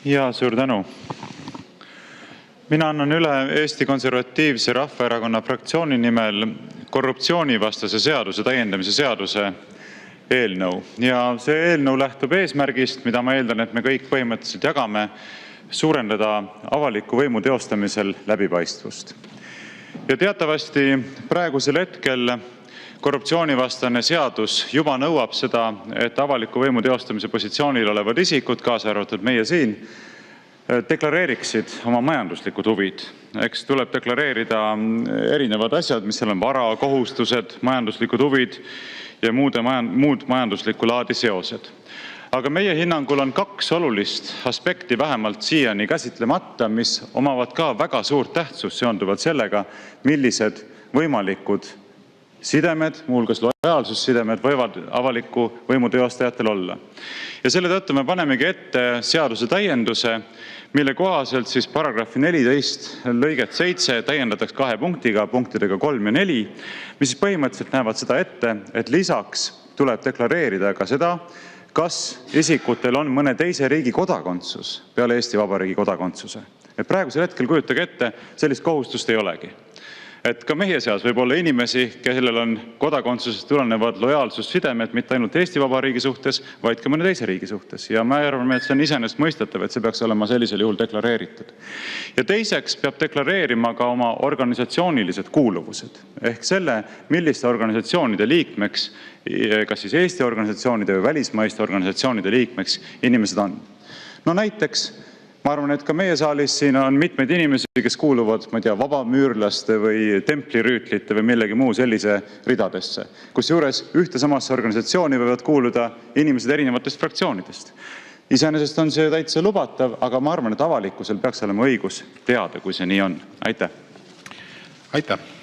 Ja suur tänu. Mina annan üle Eesti Konservatiivse Rahvaerakonna fraktsiooni nimel korruptsioonivastase seaduse täiendamise seaduse eelnõu. Ja see eelnõu lähtub eesmärgist, mida ma eeldan, et me kõik põhimõtteliselt jagame, suurendada avaliku võimu teostamisel läbipaistvust. Ja teatavasti praegusel hetkel korruptsioonivastane seadus juba nõuab seda, et avaliku võimu teostamise positsioonil olevad isikud, kaasa arvatud meie siin, deklareeriksid oma majanduslikud huvid. Eks tuleb deklareerida erinevad asjad, mis seal on: vara, kohustused, majanduslikud huvid ja muud majandusliku laadi seosed. Aga meie hinnangul on kaks olulist aspekti vähemalt siiani käsitlemata, mis omavad ka väga suurt tähtsust seonduvalt sellega, millised võimalikud sidemed, muuhulgas lojaalsussidemed, võivad avaliku võimu teostajatel olla. Ja selle tõttu me panemegi ette seaduse täienduse, mille kohaselt siis paragrahvi 14 lõiget 7 täiendatakse 2 punktiga, punktidega 3 ja 4, mis põhimõtteliselt näevad seda ette, et lisaks tuleb deklareerida ka seda, kas isikutel on mõne teise riigi kodakondsus peale Eesti Vabariigi kodakondsuse. Et praegusel hetkel, kujutage ette, sellist kohustust ei olegi. Et ka meie seas võib olla inimesi, kellel on kodakondsusest tulenevad lojaalsussidemed mitte ainult Eesti Vabariigi suhtes, vaid ka mõne teise riigi suhtes. Ja me arvame, et see on iseenesestmõistetav, et see peaks olema sellisel juhul deklareeritud. Ja teiseks peab deklareerima ka oma organisatsioonilised kuuluvused. Ehk selle, milliste organisatsioonide liikmeks, kas siis Eesti organisatsioonide või välismaiste organisatsioonide liikmeks inimesed on. No näiteks, ma arvan, et ka meie saalis siin on mitmeid inimesi, kes kuuluvad, ma ei tea, vabamüürlaste või templirüütlite või millegi muu sellise ridadesse, kusjuures ühte samasse organisatsiooni võivad kuuluda inimesed erinevatest fraktsioonidest. Iseenesest on see täitsa lubatav, aga ma arvan, et avalikkusel peaks olema õigus teada, kui see nii on. Aitäh! Aitäh!